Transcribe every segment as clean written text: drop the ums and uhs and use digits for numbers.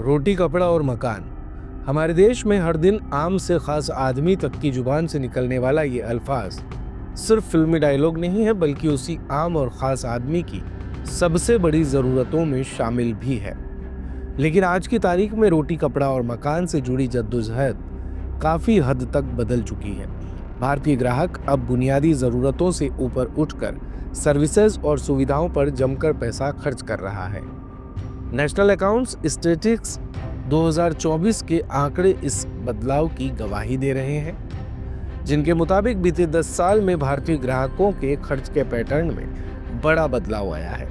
रोटी, कपड़ा और मकान। हमारे देश में हर दिन आम से खास आदमी तक की जुबान से निकलने वाला ये अल्फाज सिर्फ फिल्मी डायलॉग नहीं है, बल्कि उसी आम और खास आदमी की सबसे बड़ी ज़रूरतों में शामिल भी है। लेकिन आज की तारीख में रोटी, कपड़ा और मकान से जुड़ी जद्दोजहद काफ़ी हद तक बदल चुकी है। भारतीय ग्राहक अब बुनियादी ज़रूरतों से ऊपर उठकर सर्विसेज और सुविधाओं पर जमकर पैसा खर्च कर रहा है। नेशनल अकाउंट्स स्टैटिस्टिक्स 2024 के आंकड़े इस बदलाव की गवाही दे रहे हैं, जिनके मुताबिक बीते 10 साल में भारतीय ग्राहकों के खर्च के पैटर्न में बड़ा बदलाव आया है।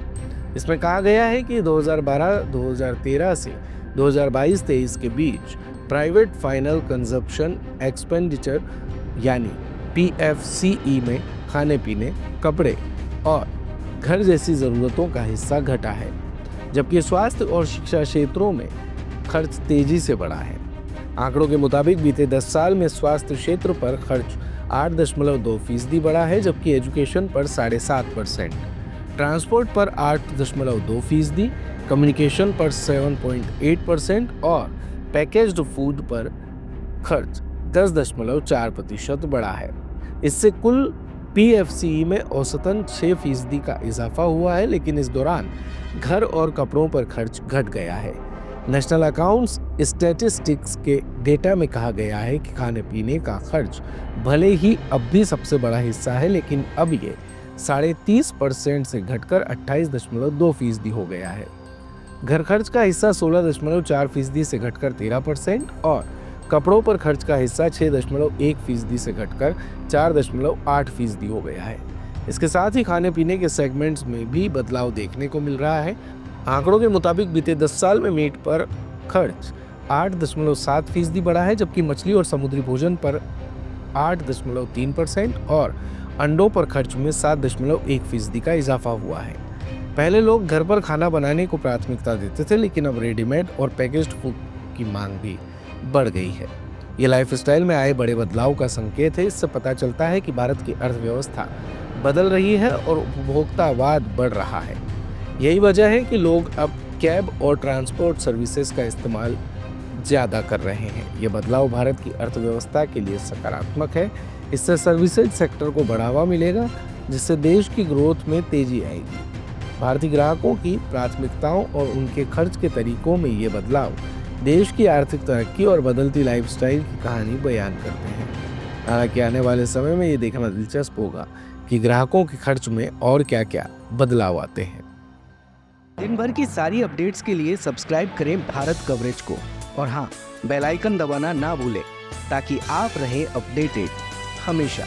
इसमें कहा गया है कि 2012-2013 से 2022-23 के बीच प्राइवेट फाइनल कंजप्शन एक्सपेंडिचर यानी PFCE में खाने पीने, कपड़े और घर जैसी ज़रूरतों का हिस्सा घटा है, जबकि स्वास्थ्य और शिक्षा क्षेत्रों में खर्च तेजी से बढ़ा है। आंकड़ों के मुताबिक बीते 10 साल में स्वास्थ्य क्षेत्र पर खर्च 8.2% बढ़ा है, जबकि एजुकेशन पर 7.5%, ट्रांसपोर्ट पर 8.2%, कम्युनिकेशन पर 7.8% और पैकेज्ड फूड पर खर्च 10.4% बढ़ा है। इससे कुल PFCE में औसतन 6% का इजाफा हुआ है, लेकिन इस दौरान घर और कपड़ों पर खर्च घट गया है। नेशनल अकाउंट्स स्टैटिस्टिक्स के डेटा में कहा गया है कि खाने पीने का खर्च भले ही अब भी सबसे बड़ा हिस्सा है, लेकिन अब ये 30.5% से घटकर 28.2% हो गया है। घर खर्च का हिस्सा 16.4% से घटकर 13% और कपड़ों पर खर्च का हिस्सा 6.1% से घटकर 4.8% हो गया है। इसके साथ ही खाने पीने के सेगमेंट्स में भी बदलाव देखने को मिल रहा है। आंकड़ों के मुताबिक बीते 10 साल में मीट पर खर्च 8.7% बढ़ा है, जबकि मछली और समुद्री भोजन पर 8.3% और अंडों पर खर्च में 7.1% का इजाफा हुआ है। पहले लोग घर पर खाना बनाने को प्राथमिकता देते थे, लेकिन अब रेडीमेड और पैकेज्ड फूड की मांग भी बढ़ गई है। ये लाइफस्टाइल में आए बड़े बदलाव का संकेत है। इससे पता चलता है कि भारत की अर्थव्यवस्था बदल रही है और उपभोक्तावाद बढ़ रहा है। यही वजह है कि लोग अब कैब और ट्रांसपोर्ट सर्विसेज का इस्तेमाल ज़्यादा कर रहे हैं। ये बदलाव भारत की अर्थव्यवस्था के लिए सकारात्मक है। इससे सर्विसेज सेक्टर को बढ़ावा मिलेगा, जिससे देश की ग्रोथ में तेजी आएगी। भारतीय ग्राहकों की प्राथमिकताओं और उनके खर्च के तरीकों में ये बदलाव देश की आर्थिक तरक्की और बदलती लाइफस्टाइल की कहानी बयान करते हैं। हालांकि आने वाले समय में ये देखना दिलचस्प होगा कि ग्राहकों के खर्च में और क्या-क्या बदलाव आते हैं। दिन भर की सारी अपडेट्स के लिए सब्सक्राइब करें भारत कवरेज को और हाँ, बेल आइकन दबाना ना भूलें ताकि आप रहे अपडेटेड हमेशा।